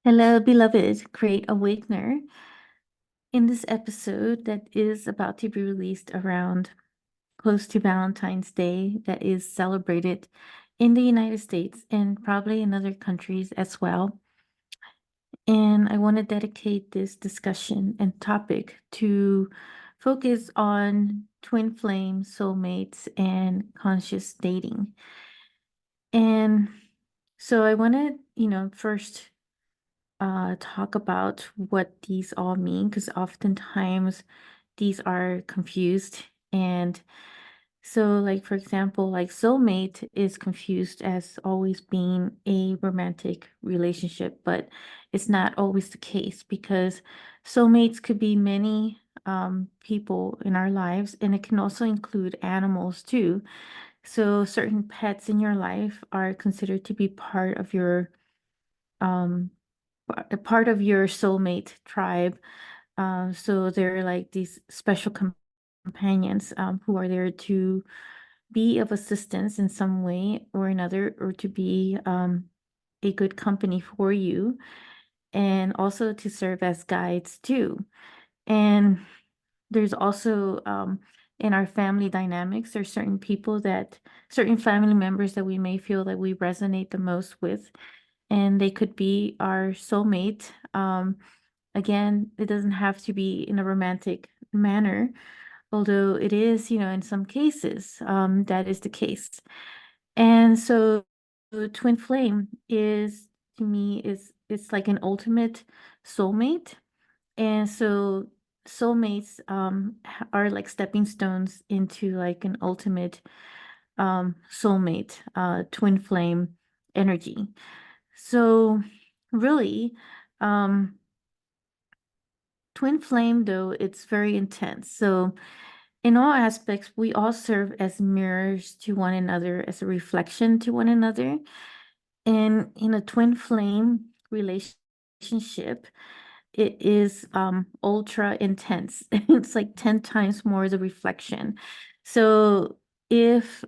Hello, beloved Great Awakener. In this episode that is about to be released around close to Valentine's Day, that is celebrated in the United States and probably in other countries as well. And I want to dedicate this discussion and topic to focus on twin flame soulmates and conscious dating. And so I want to, first talk about what these all mean because oftentimes these are confused. And so, like, for example, like soulmate is confused as always being a romantic relationship, but it's not always the case because soulmates could be many people in our lives, and it can also include animals too. So, certain pets in your life are considered to be um, a part of your soulmate tribe. So they're like these special companions who are there to be of assistance in some way or another, or to be a good company for you, and also to serve as guides too. And there's also in our family dynamics, there's certain family members that we may feel that we resonate the most with, and they could be our soulmate. Again, it doesn't have to be in a romantic manner, although it is, in some cases, that is the case. And so twin flame is to me is it's like an ultimate soulmate. And so soulmates are like stepping stones into like an ultimate soulmate, twin flame energy. So really, um, twin flame, though, it's very intense. So in all aspects, we all serve as mirrors to one another, as a reflection to one another. And in a twin flame relationship, it is ultra intense. It's like 10 times more the reflection. So if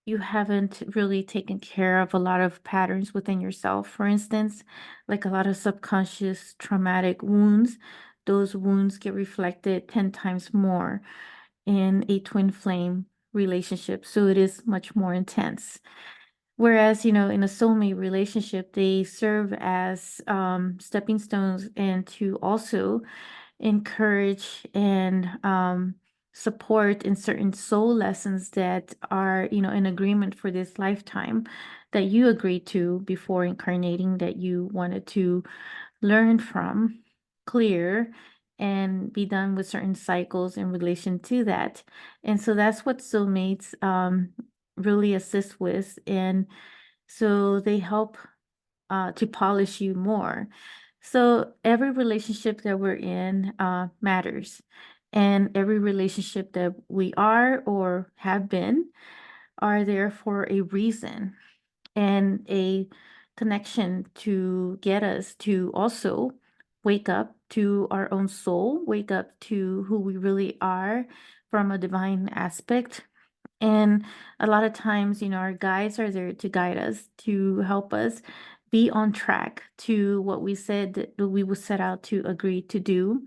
you haven't really taken care of a lot of patterns within yourself, for instance, like a lot of subconscious traumatic wounds, those wounds get reflected 10 times more in a twin flame relationship. So it is much more intense. Whereas, in a soulmate relationship, they serve as stepping stones and to also encourage and support in certain soul lessons that are, in agreement for this lifetime that you agreed to before incarnating, that you wanted to learn from, clear, and be done with certain cycles in relation to that. And so that's what soulmates really assist with. And so they help to polish you more. So every relationship that we're in matters. And every relationship that we are or have been are there for a reason and a connection to get us to also wake up to our own soul, wake up to who we really are from a divine aspect. And a lot of times, our guides are there to guide us, to help us be on track to what we said that we would set out to agree to do,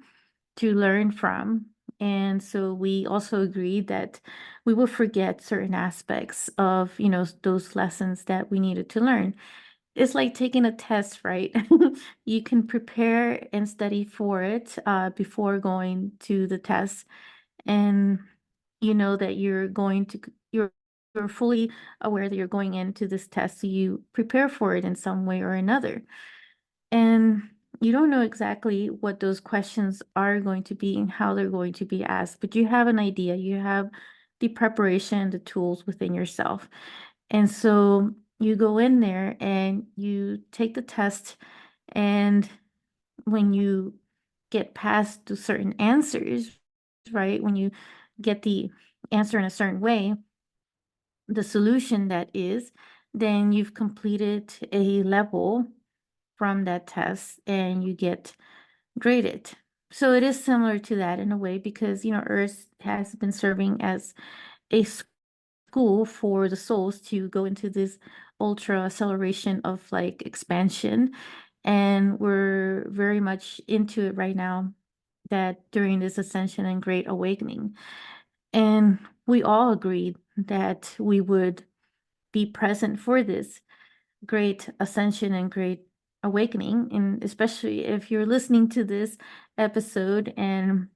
to learn from. And so we also agreed that we will forget certain aspects of, those lessons that we needed to learn. It's like taking a test, right? You can prepare and study for it before going to the test, and you know that you're fully aware that you're going into this test, so you prepare for it in some way or another. And you don't know exactly what those questions are going to be and how they're going to be asked, but you have an idea. You have the preparation, the tools within yourself. And so you go in there and you take the test, and when you get past the certain answers, right? When you get the answer in a certain way, the solution that is, then you've completed a level from that test and you get graded. So it is similar to that in a way because, Earth has been serving as a school for the souls to go into this ultra acceleration of like expansion. And we're very much into it right now, that during this ascension and great awakening. And we all agreed that we would be present for this great ascension and great awakening. And especially if you're listening to this episode and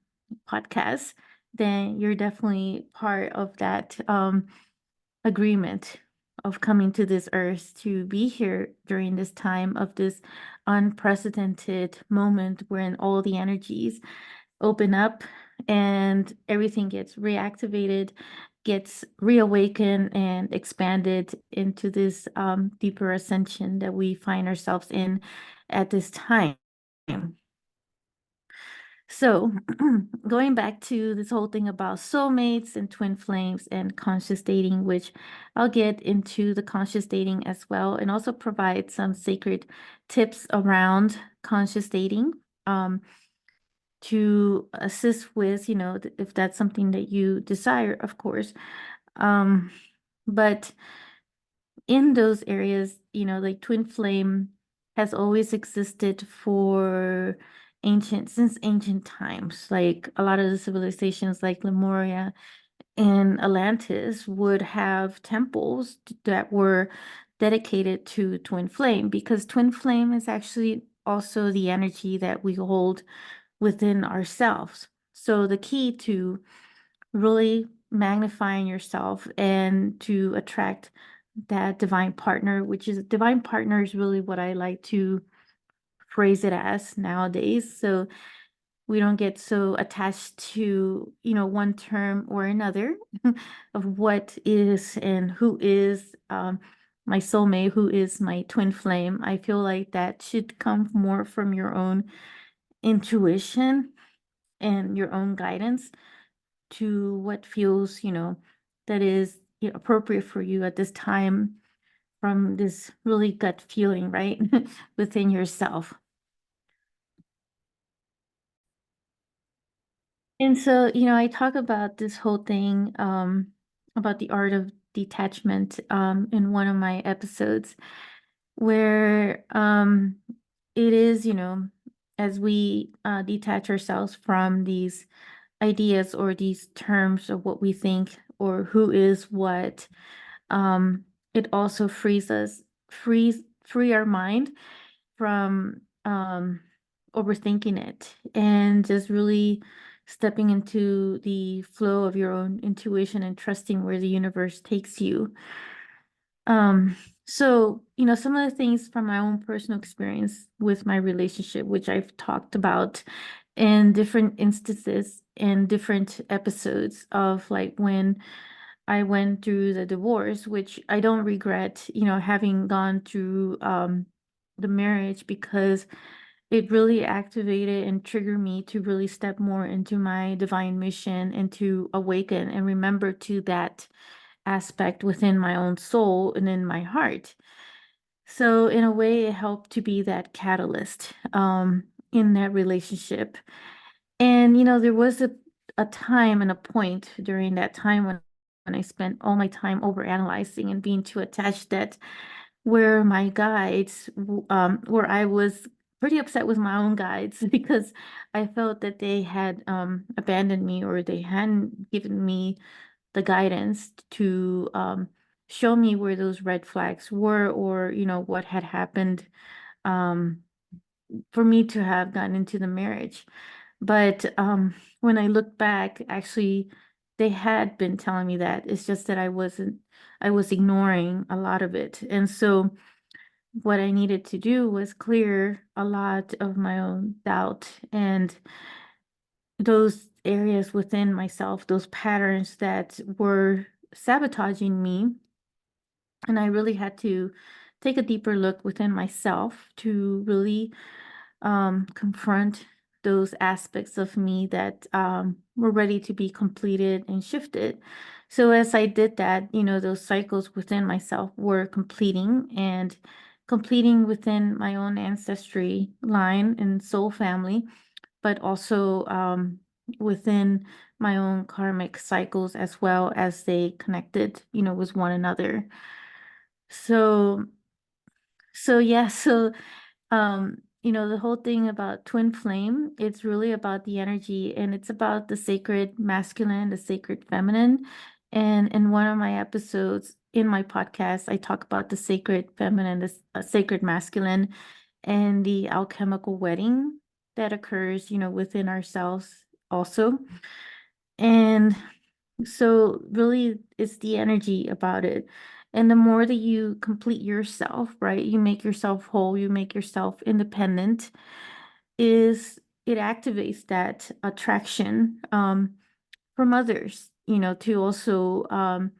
podcast, then you're definitely part of that agreement of coming to this earth to be here during this time of this unprecedented moment when all the energies open up and everything gets reactivated, gets reawakened and expanded into this deeper ascension that we find ourselves in at this time. So, going back to this whole thing about soulmates and twin flames and conscious dating, which I'll get into the conscious dating as well, and also provide some sacred tips around conscious dating. To assist with, if that's something that you desire, of course. But in those areas, like twin flame has always existed since ancient times. Like a lot of the civilizations like Lemuria and Atlantis would have temples that were dedicated to twin flame, because twin flame is actually also the energy that we hold within ourselves. So the key to really magnifying yourself and to attract that divine partner, which is divine partner is really what I like to phrase it as nowadays. So we don't get so attached to, one term or another of what is and who is my soulmate, who is my twin flame. I feel like that should come more from your own intuition and your own guidance to what feels, that is appropriate for you at this time from this really gut feeling, right? Within yourself. And so, I talk about this whole thing about the art of detachment in one of my episodes where it is, as we detach ourselves from these ideas or these terms of what we think or who is what, um, it also free our mind from overthinking it and just really stepping into the flow of your own intuition and trusting where the universe takes you. Um, so, some of the things from my own personal experience with my relationship, which I've talked about in different instances and different episodes of like when I went through the divorce, which I don't regret, having gone through the marriage, because it really activated and triggered me to really step more into my divine mission and to awaken and remember to that aspect within my own soul and in my heart. So in a way, it helped to be that catalyst in that relationship. And there was a time and a point during that time when I spent all my time over analyzing and being too attached, that where my guides, where I was pretty upset with my own guides because I felt that they had abandoned me, or they hadn't given me the guidance to show me where those red flags were, or what had happened um, for me to have gotten into the marriage. But when I look back, actually, they had been telling me that. It's just that I was ignoring a lot of it. And so what I needed to do was clear a lot of my own doubt and those areas within myself, those patterns that were sabotaging me. And I really had to take a deeper look within myself to really confront those aspects of me that were ready to be completed and shifted. So as I did that, those cycles within myself were completing within my own ancestry line and soul family, but also within my own karmic cycles as well, as they connected, with one another. So, so yeah, so The whole thing about twin flame, it's really about the energy, and it's about the sacred masculine, the sacred feminine. And in one of my episodes in my podcast, I talk about the sacred feminine, the sacred masculine, and the alchemical wedding that occurs, within ourselves also. And so really it's the energy about it. And the more that you complete yourself, right? You make yourself whole, you make yourself independent, is it activates that attraction from others, to also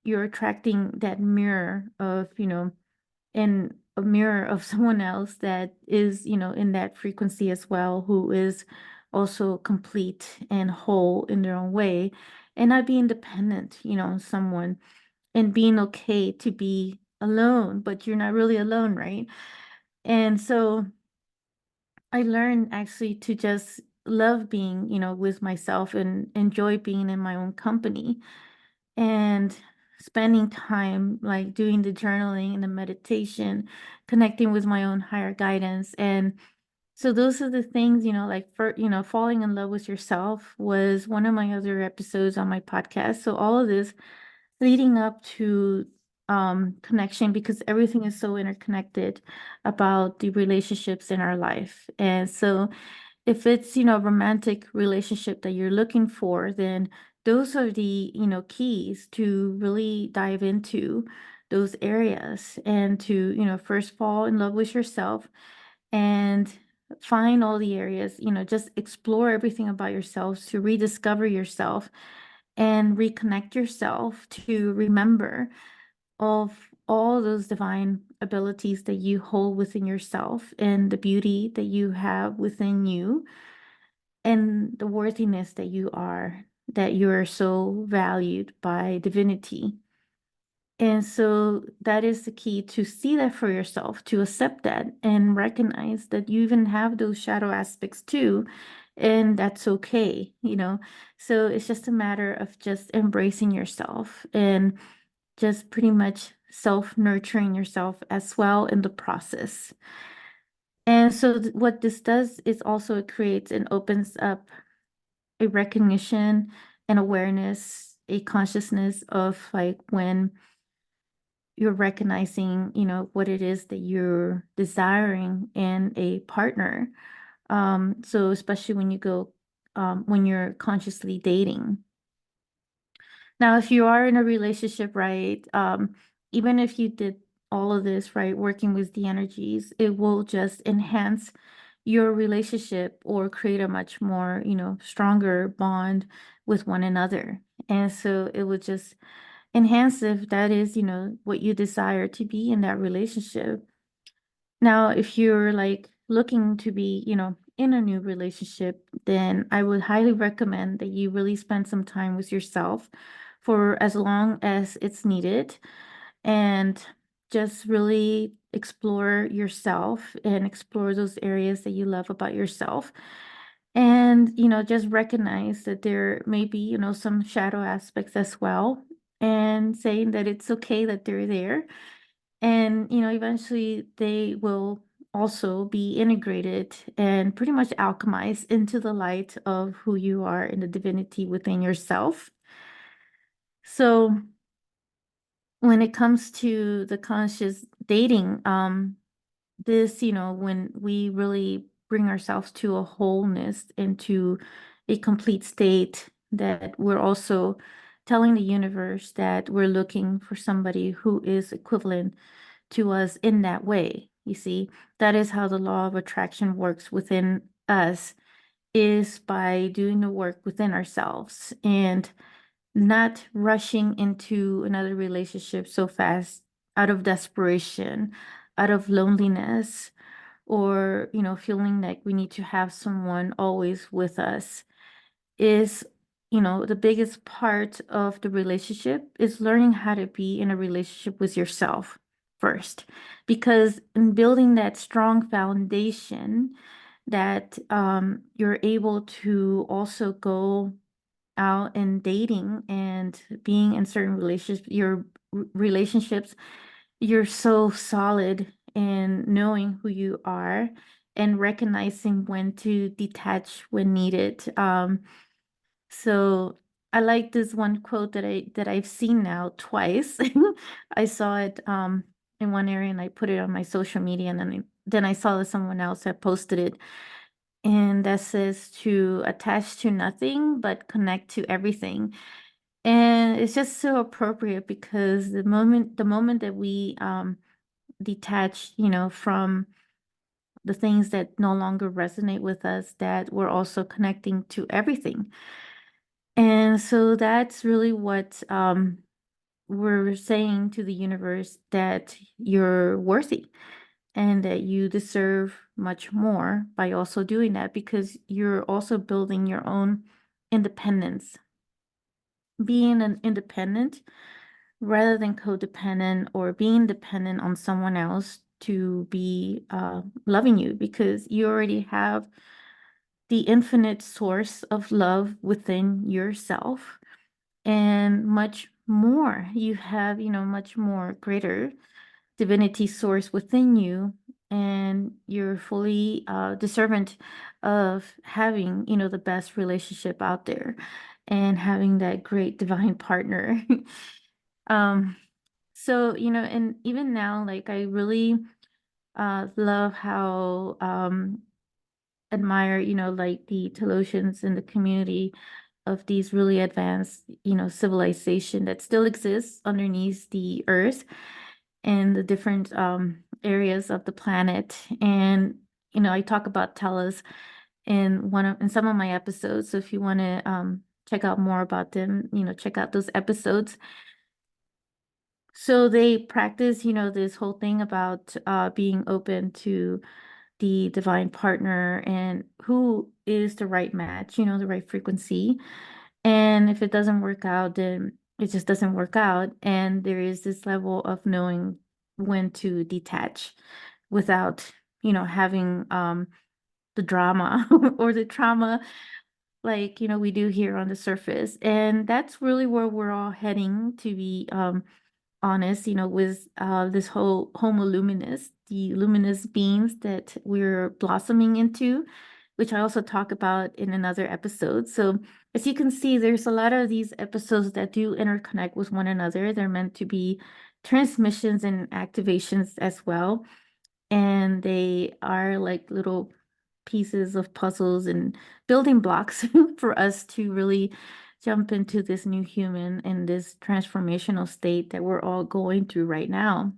you're attracting that mirror of, and a mirror of someone else that is, in that frequency as well, who is also complete and whole in their own way, and not being dependent, on someone, and being okay to be alone, but you're not really alone, right? And so I learned actually to just love being, with myself and enjoy being in my own company and spending time like doing the journaling and the meditation, connecting with my own higher guidance. And so those are the things, like for, falling in love with yourself was one of my other episodes on my podcast. So all of this leading up to connection, because everything is so interconnected about the relationships in our life. And so if it's, a romantic relationship that you're looking for, then those are the, keys to really dive into those areas and to, first fall in love with yourself and find all the areas, just explore everything about yourself to rediscover yourself and reconnect yourself to remember of all those divine abilities that you hold within yourself and the beauty that you have within you and the worthiness that you are so valued by divinity. And so that is the key, to see that for yourself, to accept that and recognize that you even have those shadow aspects too. And that's okay, So it's just a matter of just embracing yourself and just pretty much self-nurturing yourself as well in the process. And so what this does is also it creates and opens up a recognition and awareness, a consciousness of like when you're recognizing, what it is that you're desiring in a partner. So especially when you're consciously dating. Now, if you are in a relationship, right, even if you did all of this, right, working with the energies, it will just enhance your relationship or create a much more, stronger bond with one another. And so it would just enhance if that is, what you desire to be in that relationship. Now, if you're like looking to be, in a new relationship, then I would highly recommend that you really spend some time with yourself for as long as it's needed and just really explore yourself and explore those areas that you love about yourself. And, just recognize that there may be, some shadow aspects as well, and saying that it's okay that they're there. And, eventually they will also be integrated and pretty much alchemized into the light of who you are and the divinity within yourself. So when it comes to the conscious dating, this, when we really bring ourselves to a wholeness, into a complete state, that we're also telling the universe that we're looking for somebody who is equivalent to us in that way. You see, that is how the law of attraction works within us, is by doing the work within ourselves and not rushing into another relationship so fast out of desperation, out of loneliness, or, feeling like we need to have someone always with us. Is, the biggest part of the relationship is learning how to be in a relationship with yourself first. Because in building that strong foundation, that you're able to also go out and dating and being in certain relationships, your relationships, you're so solid and knowing who you are and recognizing when to detach when needed. So I like this one quote that I've seen now twice. I saw it in one area and I put it on my social media, and then I saw that someone else had posted it, and that says to attach to nothing but connect to everything. And it's just so appropriate because the moment that we detach, from the things that no longer resonate with us, that we're also connecting to everything. And so that's really what we're saying to the universe, that you're worthy and that you deserve much more by also doing that, because you're also building your own independence. Being an independent rather than codependent or being dependent on someone else to be loving you, because you already have the infinite source of love within yourself, and much more. You have, much more greater divinity source within you, and you're fully deserving of having, the best relationship out there and having that great divine partner. um so, and even now, like, I really love how admire, like the Telosians in the community of these really advanced, civilization that still exists underneath the earth and the different areas of the planet. And, I talk about Tellus in some of my episodes. So if you want to check out more about them, check out those episodes. So they practice, this whole thing about being open to the divine partner and who is the right match, the right frequency. And if it doesn't work out, then it just doesn't work out. And there is this level of knowing when to detach without, having the drama or the trauma, like, we do here on the surface. And that's really where we're all heading, to be honest, with this whole Homo luminous, the luminous beings that we're blossoming into, which I also talk about in another episode. So as you can see, there's a lot of these episodes that do interconnect with one another. They're meant to be transmissions and activations as well. And they are like little pieces of puzzles and building blocks for us to really jump into this new human and this transformational state that we're all going through right now.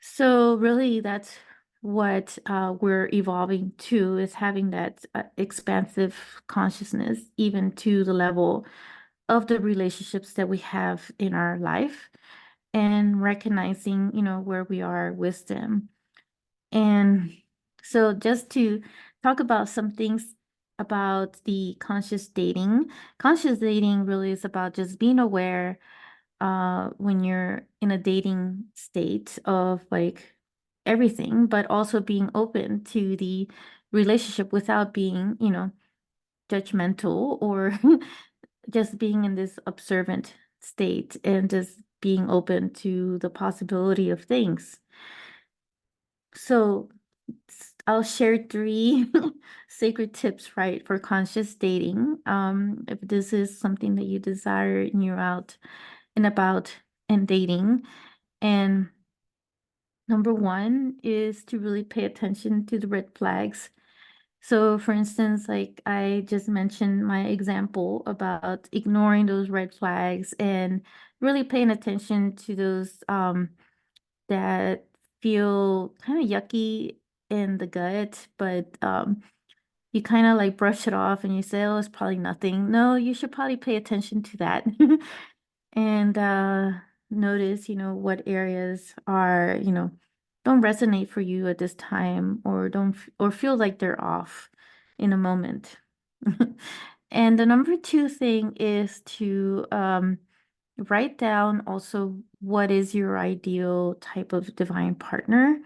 So really, that's what we're evolving to, is having that expansive consciousness, even to the level of the relationships that we have in our life, and recognizing, where we are with them. And so just to talk about some things about the conscious dating really is about just being aware when you're in a dating state of like everything, but also being open to the relationship without being, judgmental, or just being in this observant state and just being open to the possibility of things. So I'll share three sacred tips, right, for conscious dating. If this is something that you desire and you're out and about and dating. And number one is to really pay attention to the red flags. So, for instance, like I just mentioned my example about ignoring those red flags and really paying attention to those that feel kind of yucky in the gut, but you kind of like brush it off and you say, oh, it's probably nothing. No, you should probably pay attention to that. And notice, what areas are, don't resonate for you at this time, or don't or feel like they're off in a moment. And the number two thing is to write down also what is your ideal type of divine partner,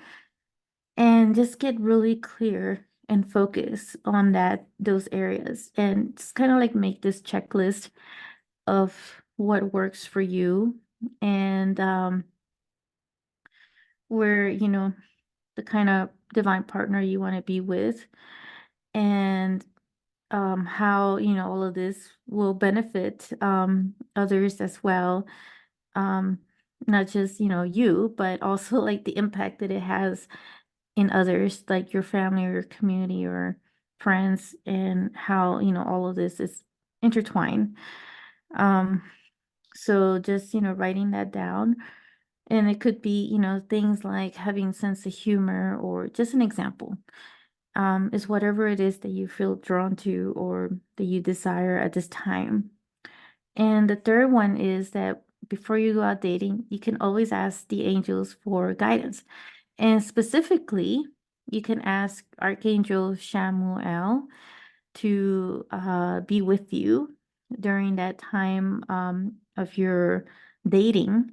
and just get really clear and focus on those areas, and just kind of like make this checklist of what works for you. And where, the kind of divine partner you want to be with, and how, all of this will benefit others as well. Um, Not just, you, but also like the impact that it has in others, like your family or your community or friends, and how, all of this is intertwined. Um, so just, writing that down. And it could be, things like having sense of humor, or just an example, is whatever it is that you feel drawn to or that you desire at this time. And the third one is that before you go out dating, you can always ask the angels for guidance. And specifically, you can ask Archangel Shamuel to be with you during that time of your dating,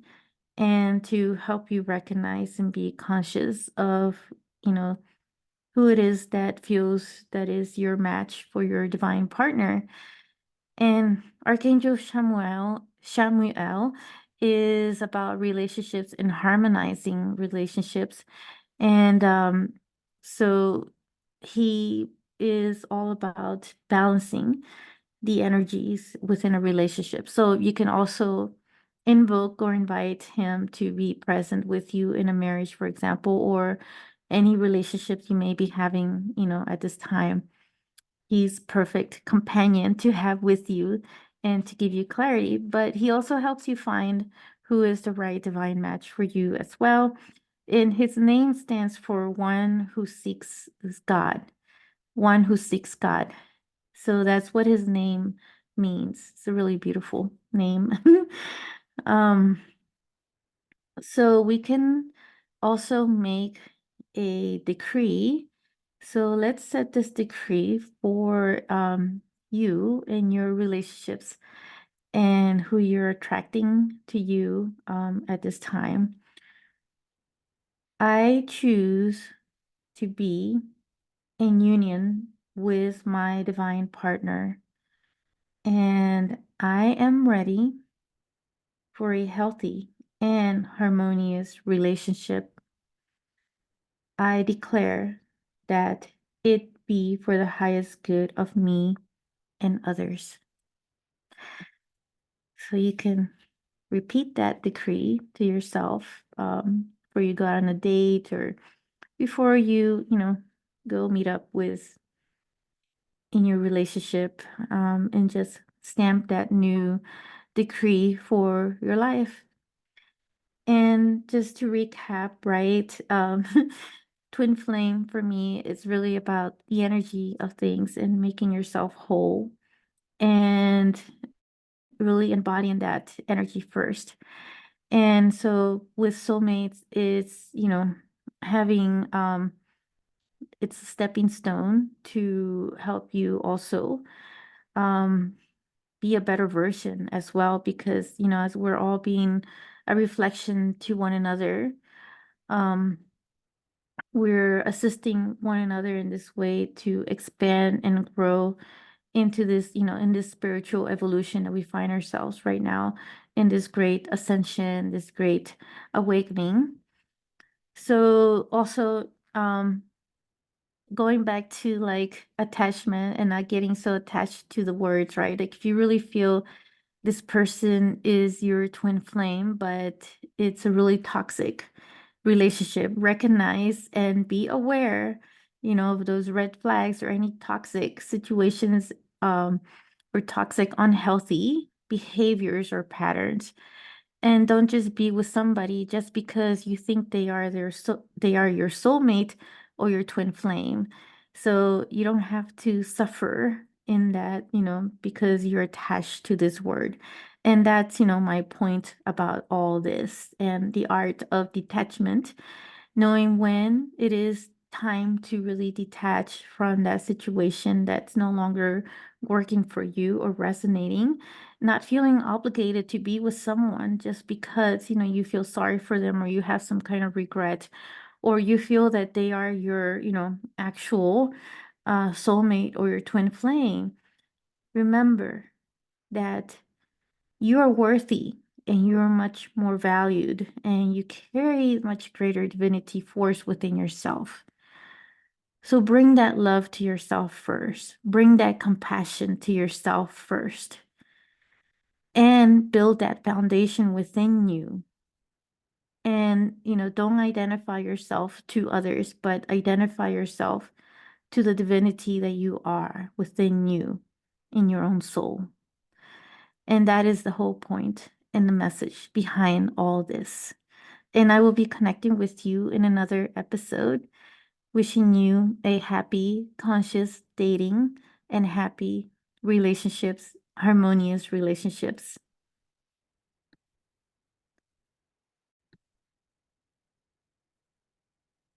and to help you recognize and be conscious of, you know, who it is that feels that is your match for your divine partner. And Archangel Shamuel is about relationships and harmonizing relationships. And so he is all about balancing the energies within a relationship. So you can also invoke or invite him to be present with you in a marriage, for example, or any relationships you may be having, at this time. He's perfect companion to have with you and to give you clarity, but he also helps you find who is the right divine match for you as well. And his name stands for one who seeks God, one who seeks God. So that's what his name means. It's a really beautiful name. um, so we can also make a decree. So let's set this decree for you and your relationships, and who you're attracting to you at this time. I choose to be in union with my divine partner, and I am ready for a healthy and harmonious relationship. I declare that it be for the highest good of me and others. So you can repeat that decree to yourself before you go out on a date, or before you, go meet up with in your relationship, and just stamp that new decree for your life. And just to recap, right? Twin flame for me is really about the energy of things and making yourself whole, and really embodying that energy first. And so with soulmates, it's, having it's a stepping stone to help you also um be a better version as well, because, as we're all being a reflection to one another, um we're assisting one another in this way to expand and grow into this, in this spiritual evolution that we find ourselves right now, in this great ascension, this great awakening. So also, going back to like attachment and not getting so attached to the words, right? Like if you really feel this person is your twin flame, but it's a really toxic relationship, recognize and be aware, of those red flags or any toxic situations, um, or toxic, unhealthy behaviors or patterns. And don't just be with somebody just because you think they are your soulmate or your twin flame. So you don't have to suffer in that, because you're attached to this word. And that's, my point about all this and the art of detachment, knowing when it is time to really detach from that situation that's no longer working for you or resonating, not feeling obligated to be with someone just because, you feel sorry for them, or you have some kind of regret, or you feel that they are your, actual soulmate or your twin flame. Remember that you are worthy and you're much more valued, and you carry much greater divinity force within yourself. So bring that love to yourself first. Bring that compassion to yourself first. And build that foundation within you. And, don't identify yourself to others, but identify yourself to the divinity that you are within you, in your own soul. And that is the whole point and the message behind all this. And I will be connecting with you in another episode, wishing you a happy, conscious dating and happy relationships, harmonious relationships.